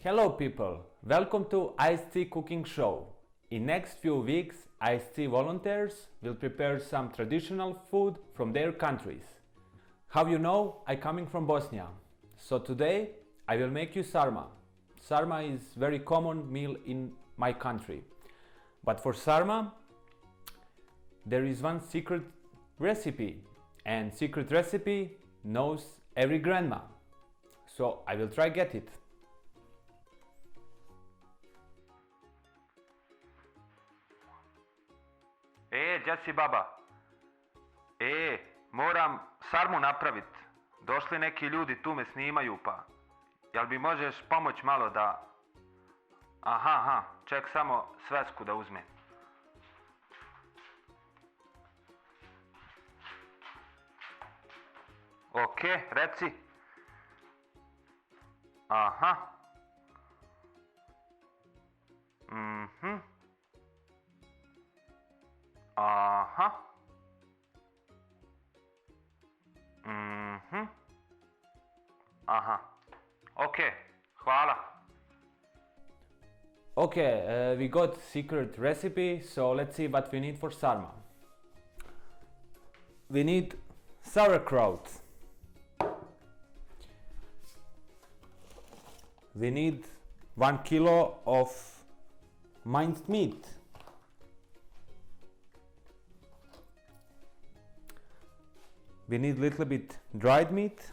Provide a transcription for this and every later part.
Hello people, welcome to ESC Cooking show. In next few weeks, ESC volunteers will prepare some traditional food from their countries. How you know, I coming from Bosnia. So today I will make you sarma. Sarma is very common meal in my country. But for sarma, there is one secret recipe, and secret recipe knows every grandma. So I will try get it. Gdje si baba? Moram sarmu napravit. Došli neki ljudi tu me snimaju pa. Jel bi možeš pomoć malo da... Aha, ček samo svesku da uzmem. Ok, reci. Aha. Aha. Aha. Okay, hvala. Okay, we got secret recipe, so let's see what we need for sarma. We need sauerkraut. We need 1 kilo of minced meat. We need little bit dried meat.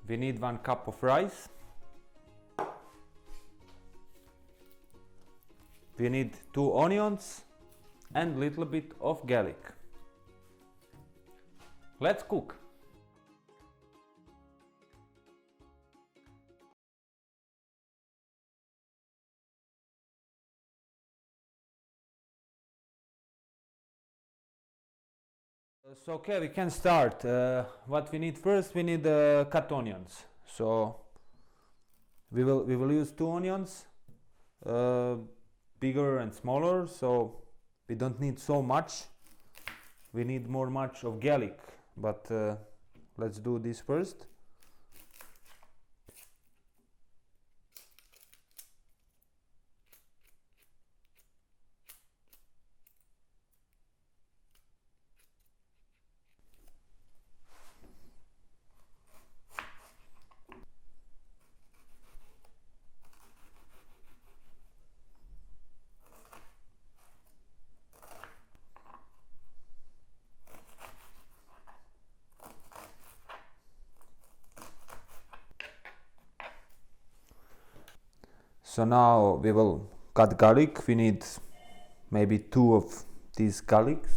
We need 1 cup of rice. We need 2 onions and little bit of garlic. Let's cook. So okay, we can start. What we need first, we need cut onions. So we will use 2 onions, bigger and smaller. So we don't need so much. We need much of garlic, but let's do this first. So now we will cut garlic. We need maybe 2 of these garlics.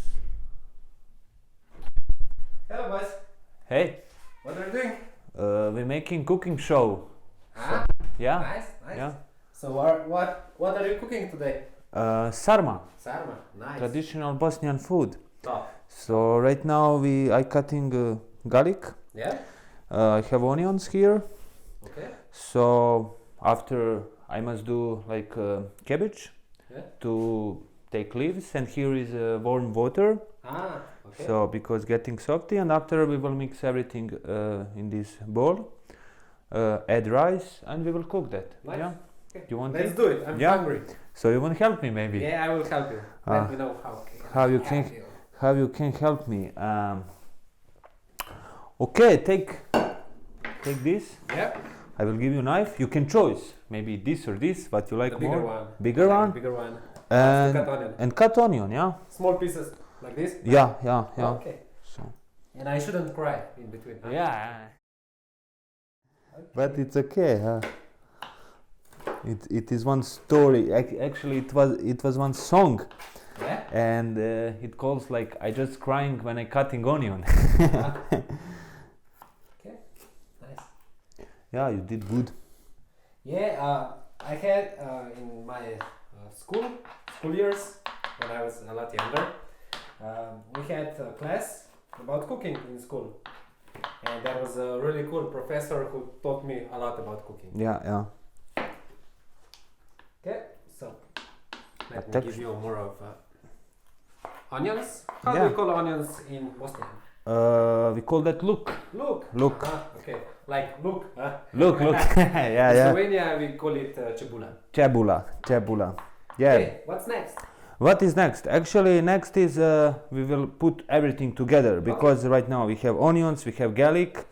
Hello, boys. Hey. What are you doing? We're making cooking show. Ah, so, yeah. Nice. Yeah. So what are you cooking today? Sarma. Sarma, nice. Traditional Bosnian food. Oh. So right now I cutting garlic. Yeah. I have onions here. Okay. So after I must do like cabbage to take leaves, and here is warm water. Ah, okay. So because getting softy, and after we will mix everything in this bowl. Add rice, and we will cook that. Nice. Yeah. Okay. You want Let's it? do it. I'm hungry. So you want to help me maybe? Yeah, I will help you. Let me know how you can help me. Okay, take this. Yeah. I will give you a knife. You can choose maybe this or this, what you like The bigger more. one. Bigger one. Bigger one. And cut onion. And cut onion, yeah. Small pieces like this. Yeah. Okay. So. And I shouldn't cry in between. Huh? Yeah. Okay. But it's okay. Huh? It is one story. Actually, it was one song. Yeah. And it calls like I just crying when I cutting onion. Okay. Nice. Yeah, you did good. Yeah, I had in my school years when I was a lot younger. We had a class about cooking in school, and there was a really cool professor who taught me a lot about cooking. Yeah. Okay, so let me give you more of onions. How do Yeah. you call onions in Bosnian? We call that look. Look. Look. Okay. Like look. Look. Yeah, In yeah. Slovenia we call it cebula. Cebula. Yeah. Okay. What's next? What is next? Actually, next is we will put everything together because right now we have onions, we have garlic,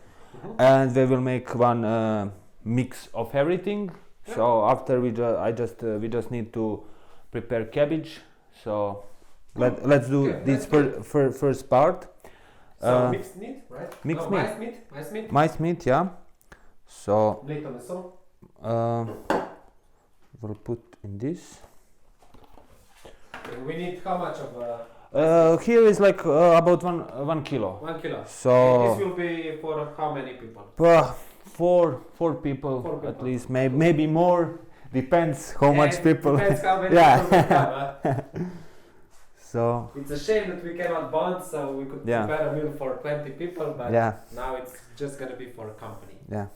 and we will make one mix of everything. Yeah. So after we just need to prepare cabbage. So let's do this first part. So mixed meat, right? Mixed meat. Mice meat. Mice meat, yeah. So Mleto meso. we'll put in this. We need how much of? Here is like about 1 kilo. 1 kilo. So This will be for how many people? four people at least, maybe more. Depends how much people. Depends how many Yeah. people we have. So It's a shame that we cannot bond, so we could Yeah. prepare a meal for 20 people, but yeah, now it's just gonna be for a company. yeah.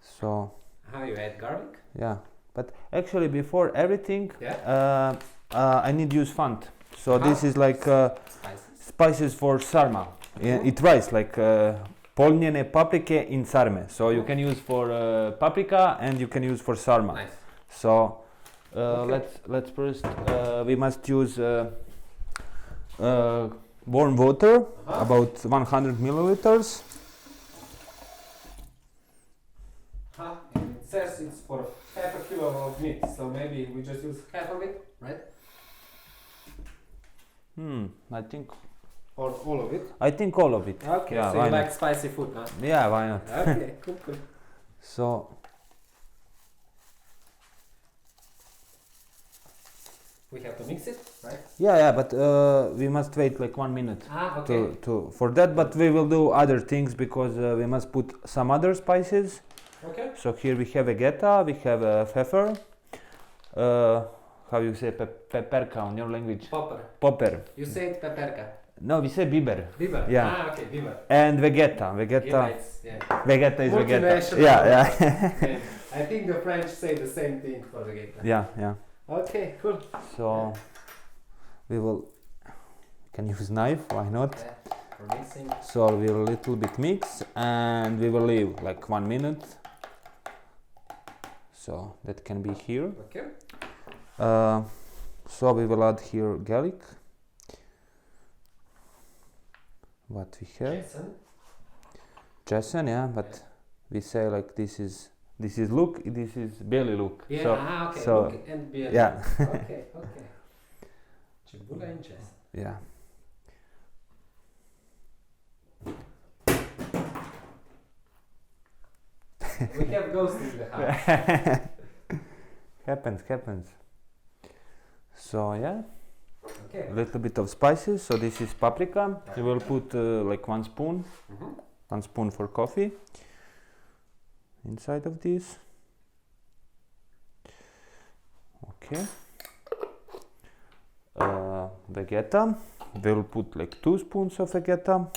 So How you add garlic? yeah, but actually before everything, Yeah. I need use font. So this is like Spices. spices for Sarma. It writes like polnjene paprike in Sarme. So you can use for paprika and you can use for Sarma. Nice. So Okay. let's first we must use warm water, about 100 milliliters. And it says it's for half a kilo of meat, so maybe we just use half of it, right? I think Or all of it? all of it. Okay, Yeah, so why you not? like spicy food, huh? Yeah, why not? Okay, cool. So We have to mix it, right? yeah, but we must wait like 1 minute Okay. to for that. But we will do other things because we must put some other spices. Okay. So here we have vegeta, we have pepper. How you say pepperka on your language? Popper. You say it paprika. No, we say biber. Biber. Yeah. Okay, biber. And vegeta. Yeah. Vegeta is vegeta. Multinational. Yeah. Okay. I think the French say the same thing for vegeta. Yeah. Okay, cool. So we can use knife, why not? Yeah, for mixing. So we'll little bit mix and we will leave like 1 minute. So that can be here. Okay. So we will add here garlic. What we have? Jason, yeah, but we say like this is look, this is belly look. Yeah, So, okay. so Look and be yeah. Okay. Cebula and Jason. Yeah. We have ghosts in the house. happens. So yeah, Okay. a little bit of spices. So this is paprika. We will put like 1 spoon, 1 spoon for coffee inside of this. Okay. Vegeta. We'll put like 2 spoons of vegeta,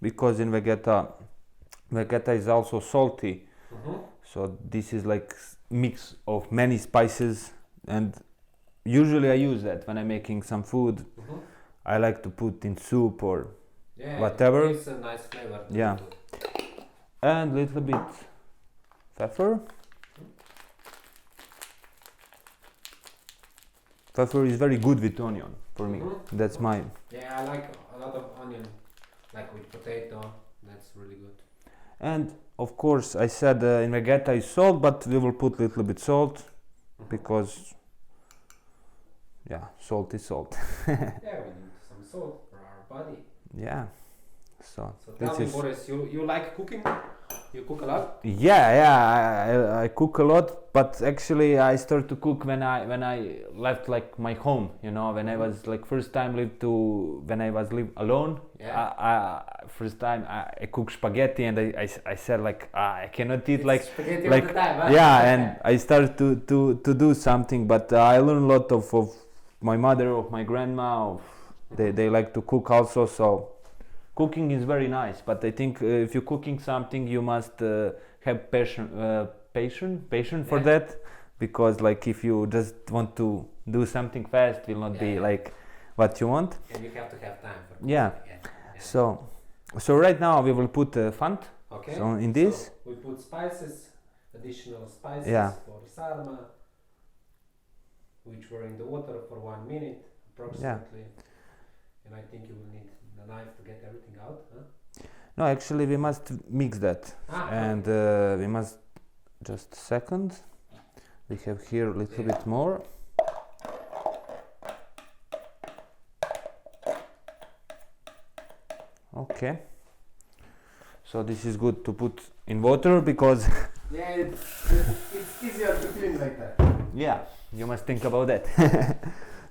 because in vegeta is also salty. So this is like mix of many spices, and usually I use that when I'm making some food. I like to put in soup or whatever. It's a nice flavor. Yeah. And little bit pepper. Pepper is very good with onion for me. That's my. Yeah, I like a lot of onion, like with potato. That's really good. And of course, I said in vegeta is salt, but we will put little bit salt because, yeah, salt is salt. Yeah, we need some salt for our body. Yeah. So tell me, Boris, you like cooking? You cook a lot? Yeah, I cook a lot, but actually I started to cook when I left like my home, you know, when I was like first time when I was live alone. Yeah. First time I cooked spaghetti, and I said like I cannot eat It's like spaghetti all the time, huh? yeah, and I started to do something, but I learned a lot of my mother, of my grandma. They like to cook also, so cooking is very nice. But I think if you're cooking something, you must have patience for that, because like if you just want to do something fast, will not be like what you want. And you have to have time for cooking. Yeah. So right now we will put fant. Okay. So in this, so we put spices, additional spices Yeah. for sarma, which were in the water for 1 minute approximately. And I think you will need the knife to get everything out. Huh? no, actually we must mix that, and we must just a second. We have here a little bit more. Okay. So this is good to put in water because Yeah, it's easier to clean like that. yeah, you must think about that.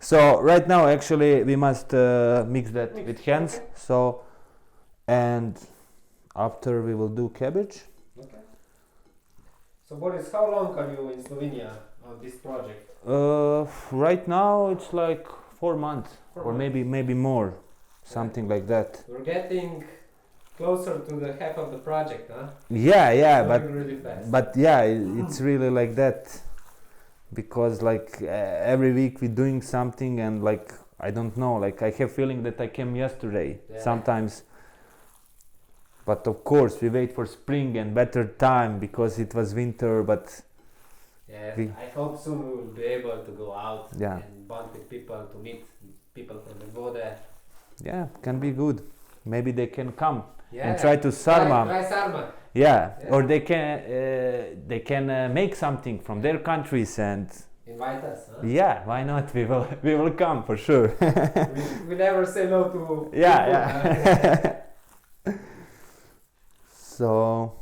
So right now actually we must mix that with hands. Okay. So, and after we will do cabbage. Okay. So Boris, how long are you in Slovenia on this project? Right now it's like 4 months, 4 or months. maybe more, something like that. We're getting closer to the half of the project, huh? Yeah, Moving really fast. but yeah, it's really like that, because like every week we're doing something, and like I don't know, like I have feeling that I came yesterday Yeah. sometimes. But of course we wait for spring and better time because it was winter. But Yeah, we- I hope soon we will be able to go out Yeah. and bond with people, to meet people from the Vode. yeah, can be good. Maybe they can come Yeah. and try to Sarma. Try Sarma. Yeah, Yeah. or they can make something from their countries, and Invite us, huh? yeah, why not? We will come for sure. we never say no to Yeah, people, yeah. huh? So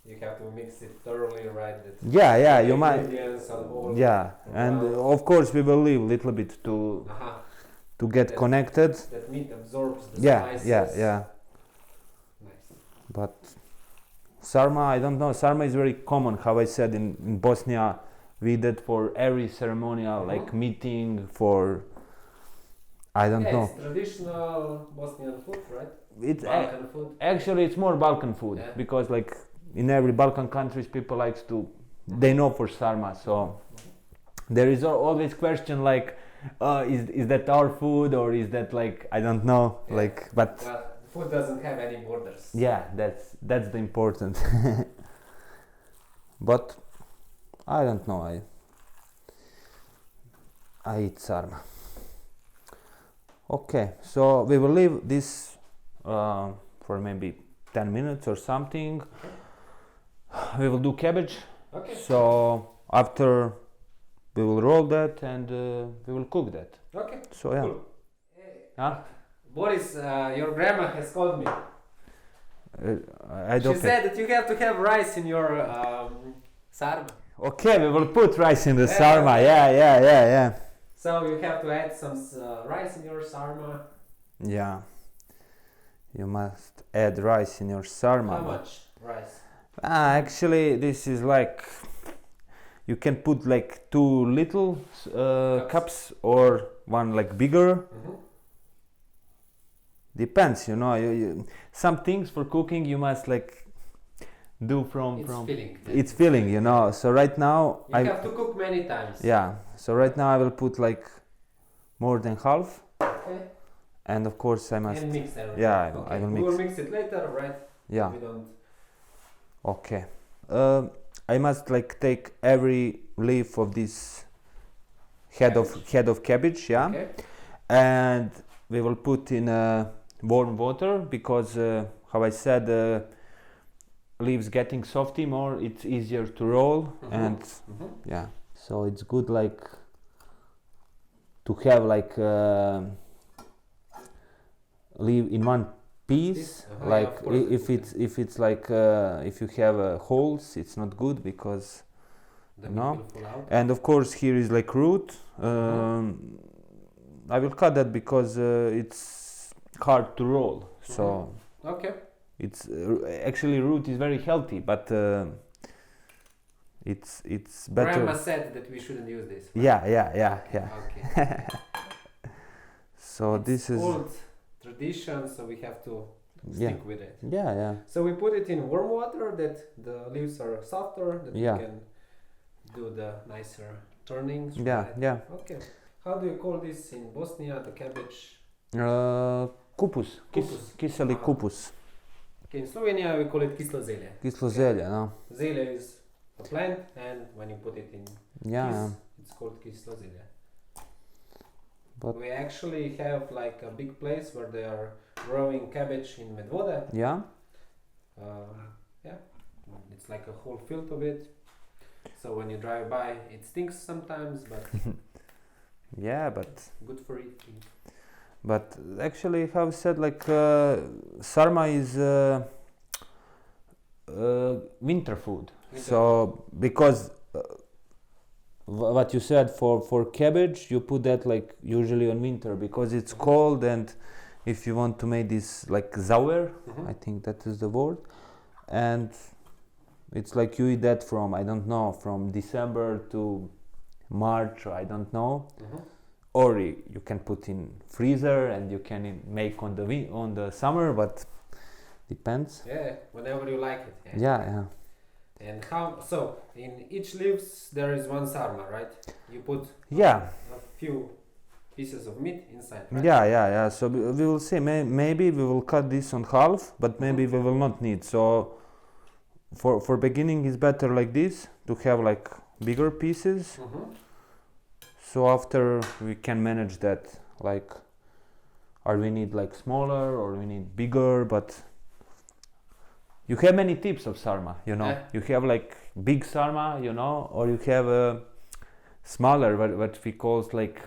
You have to mix it thoroughly, right? That yeah, the you might. ingredients are all Yeah, and around. of course we will leave a little bit Aha. to get That- connected. That meat absorbs the Yeah, spices. yeah. Nice. But Sarma, I don't know. Sarma is very common. How I said in Bosnia, we did for every ceremonial, like meeting for. I don't know. It's traditional Bosnian food, right? It's Balkan food. actually it's more Balkan food, Yeah. because like in every Balkan countries people likes to. They know for Sarma, so there is always question like, is that our food, or is that like I don't know, Yeah. like, but Well, food doesn't have any borders. yeah, that's the important. But I don't know. I eat Sarma. Okay, so we will leave this for maybe 10 minutes or something. We will do cabbage. Okay. So after we will roll that, and we will cook that. Okay. So yeah. Cool. Huh? Boris, your grandma has called me. I She don't. said that you have to have rice in your sarma. Okay, we will put rice in the Yeah. Sarma. Yeah. So you have to add some rice in your sarma. Yeah. You must add rice in your Sarma. How much rice? Actually, this is like you can put like 2 little cups, or one like bigger. Mm-hmm. Depends, you know. Some things for cooking you must like do from. Filling. It's filling, you know. So right now You have to cook many times. yeah. So right now I will put like more than half, Okay. and of course I must. And mix everything. Yeah, I Okay. will We mix. will mix it later, right? Yeah. We don't. Okay. I must like take every leaf of this head of cabbage, yeah, Okay. and we will put in warm water, because how I said, leaves getting softy more, it's easier to roll. Mhm. And Mhm. yeah, so it's good like to have like leave in one piece. Yeah, Like of course. if it's like if you have holes, it's not good, because The No. meat will fall out. and of course here is like root. I will cut that because it's hard to roll. So Okay. it's actually root is very healthy, but it's better. Grandma said that we shouldn't use this. right? Yeah. Okay. So It's this is old tradition, so we have to yeah stick with it. yeah. So we put it in warm water that the leaves are softer, that Yeah. we can do the nicer turnings. Yeah, right? yeah. Okay. How do you call this in Bosnia? The cabbage Kupus. Kupus. Kiseli kupus. Okay, in Slovenia we call it kislo zelje. Kislo zelje, no? Zelje is a plant, and when you put it in Yeah. it's called kislo zelje. But We actually have like a big place where they are growing cabbage in Medvode. yeah. Yeah, it's like a whole field of it. So when you drive by, it stinks sometimes, but Yeah, but good for eating. but actually, how said like sarma is winter food. So because what you said for cabbage, you put that like usually on winter because it's cold, and if you want to make this like sauer, I think that is the word, and it's like you eat that from I don't know from December to March, I don't know, or you can put in freezer and you can make on the summer, but depends. Yeah, whenever you like it. Yeah. And how? So in each leaves there is one sarma, right? You put Yeah. a few pieces of meat inside. Right? Yeah. So we will see. Maybe we will cut this on half, but maybe we will not need. So for beginning, it's better like this to have like bigger pieces. So after we can manage that. Like, or we need like smaller, or we need bigger, but. You have many types of sarma, you know. Yeah. You have like big sarma, you know, or you have a smaller, what we call like,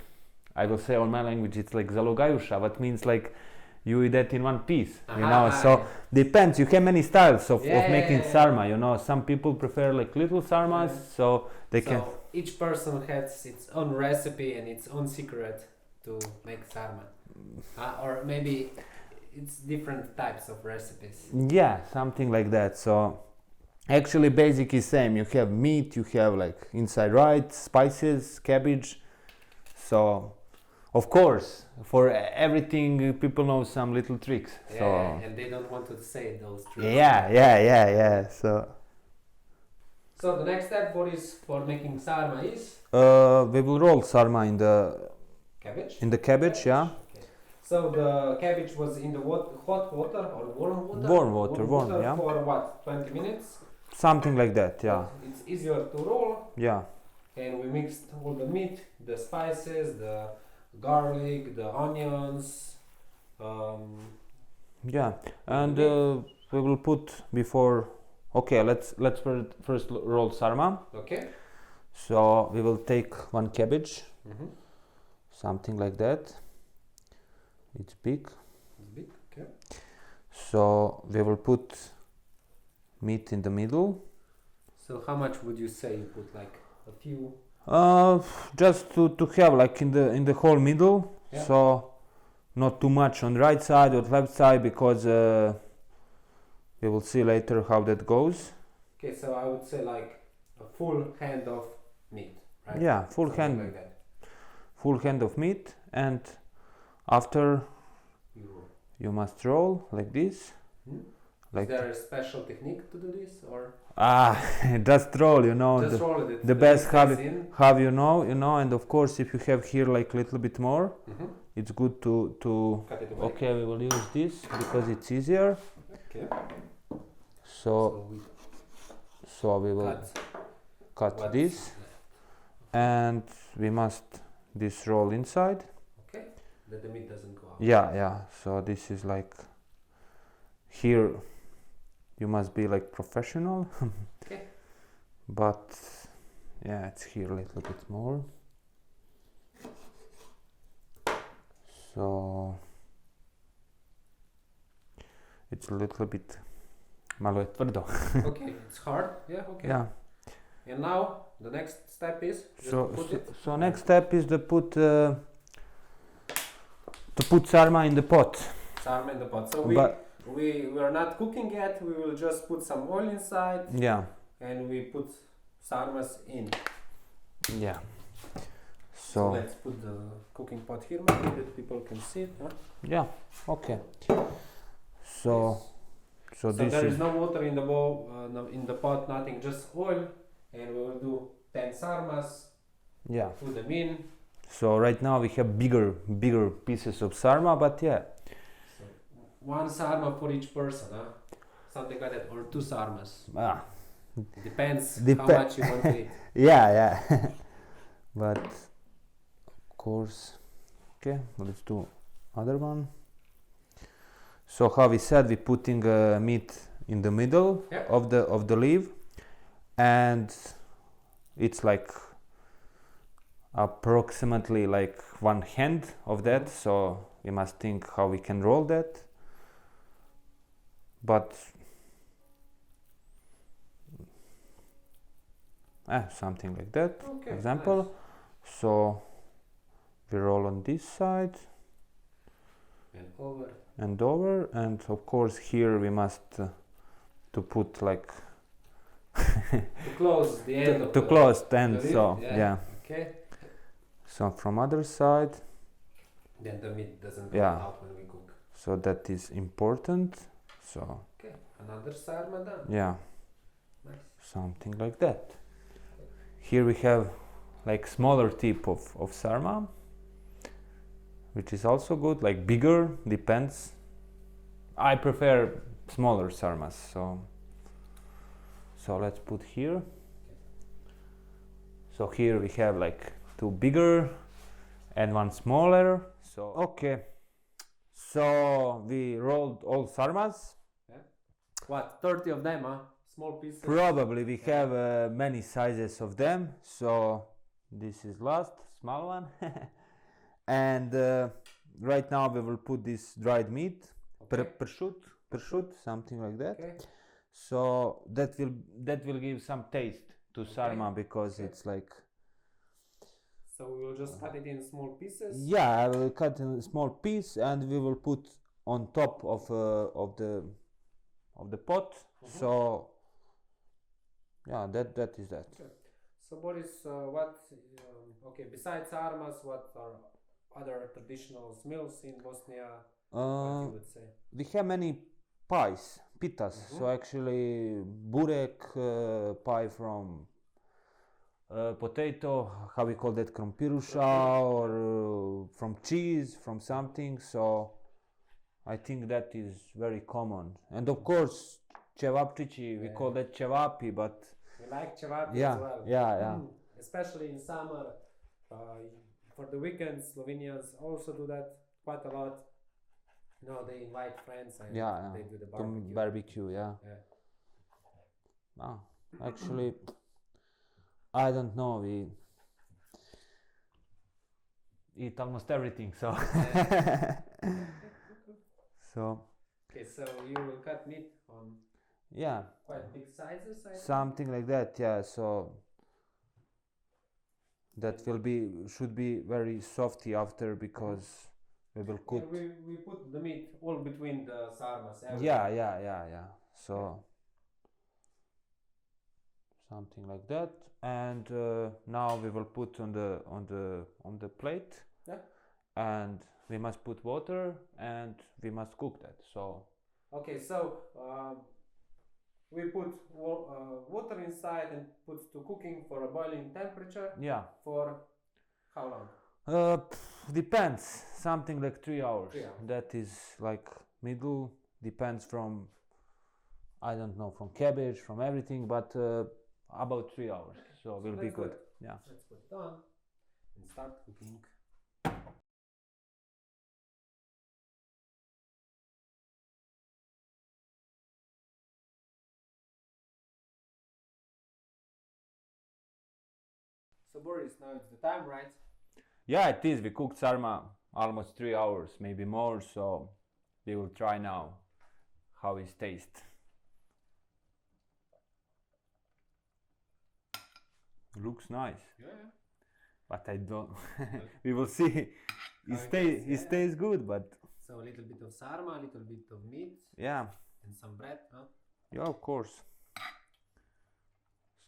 I will say on my language, it's like zalogajusha, what means like you eat that in one piece, you know. So depends. You have many styles of making sarma, you know. Some people prefer like little sarmas, so they can. So each person has its own recipe and its own secret to make sarma, or maybe. It's different types of recipes. Yeah, something like that. So actually basic is same. You have meat, you have like inside rice, spices, cabbage. So of course for everything people know some little tricks. Yeah, so and they don't want to say those tricks. Yeah. So the next step, Boris, for making sarma is we will roll sarma in the cabbage, yeah. So the cabbage was in the hot water or warm water? Warm water, yeah. For what, 20 minutes? Something like that, yeah. It's easier to roll. Yeah. And we mixed all the meat, the spices, the garlic, the onions. Yeah, and we will put before. Okay, let's first roll sarma. Okay. So we will take one cabbage, something like that. It's big. Okay. So we will put meat in the middle. So how much would you say you put? Like a few? Just to have like in the whole middle. Yeah. So not too much on the right side or left side, because we will see later how that goes. Okay, so I would say like a full hand of meat, right? Yeah, full hand. Like that. Full hand of meat, and after you must roll like this. Like is there a special technique to do this, or? Just roll, you know. Just roll it. The best have you know, and of course if you have here like a little bit more, it's good to cut it away. Okay, we will use this because it's easier. Okay. So we will cut this, and we must this roll inside. Okay, that the meat doesn't go out. Yeah. So this is like here. You must be like professional. Okay. But yeah, it's here a little bit more. So it's a little bit malo je tvrdo. Okay, it's hard. Yeah. Okay. Yeah. And now the next step is So next step is to put sarma in the pot. Sarma in the pot. So we are not cooking yet. We will just put some oil inside. Yeah. And we put sarmas in. Yeah. So let's put the cooking pot here, maybe that people can see it. Huh? Yeah. Okay. So this there is no water in the bowl, in the pot, nothing, just oil, and we will do 10 sarmas. Yeah. Put them in. So right now we have bigger pieces of sarma, but yeah. So one sarma for each person, huh? Something like that, or two sarmas. Ah, It depends how Depe- much you want to eat. yeah. But of course, okay, let's do other one. So how we said, we putting meat in the middle Yeah. of the leaf, and it's like approximately like one hand of that. So we must think how we can roll that. But something like that. Okay, Example. nice. So we roll on this side And over. and over, and of course here we must to put like To close the end of to the close the end. leaf, So yeah. Okay. So from other side, Then the meat doesn't Yeah. come out when we cook. so that is important. So Okay. Another sarma done. yeah, Nice. something like that. Here we have like smaller tip of sarma, which is also good, like bigger, depends. I prefer smaller sarmas, so let's put here. So here we have like two bigger and one smaller. So okay, so we rolled all sarmas. What? 30 of them, huh? Small pieces. Probably we Yeah. have many sizes of them. So this is last small one, and right now we will put this dried meat, Okay. prosciutto, something like that. Okay. So that will give some taste to sarma, because it's like, So we will just cut it in small pieces. yeah, I will cut in a small piece and we will put on top of the pot. So yeah, that is that. Okay. So Boris, okay, besides sarmas, what are other traditional meals in Bosnia? What you would say? We have many pies, pitas. So actually, burek, pie from potato, how we call that, krompirusha, or from cheese, from something. So I think that is very common. And of course, cevapcici, we call that cevapi, but We like cevapi yeah, as well. yeah. Especially in summer, for the weekends, Slovenians also do that quite a lot. No, they invite friends and they do the barbecue. Barbecue, yeah. Actually, I don't know. We eat almost everything, so. So. Okay, so you will cut meat on quite big sizes, I think. Something like that, yeah. So that should be very softy after, because we will cook. Yeah, we put the meat all between the sarmas. Yeah. So something like that, and now we will put on the plate. Yeah. And we must put water and we must cook that. So okay, so we put water inside and put to cooking for a boiling temperature. Yeah. For how long? Depends. Something like 3 hours. 3 hours. That is like middle. Depends from, I don't know, from cabbage, from everything, but about 3 hours. So will be good. Yeah. Let's put it on and start cooking. So Boris, now it's the time, right? Yeah, it is. We cooked sarma almost 3 hours, maybe more. So we will try now how it tastes. Looks nice. Yeah. But I don't. We will see. It stays good, but. So a little bit of sarma, a little bit of meat. Yeah. And some bread, huh? Yeah, of course.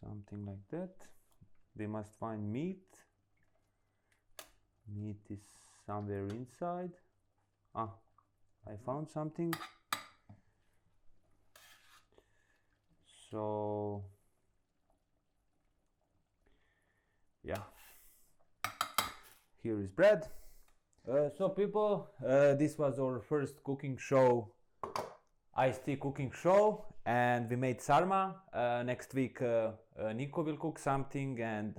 Something like that. We must find meat. Meat is somewhere inside. I found something. So yeah, Here is bread. So people, this was our first cooking show, iced tea cooking show, and we made sarma. Next week Nico will cook something, and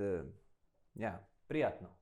yeah, приятно.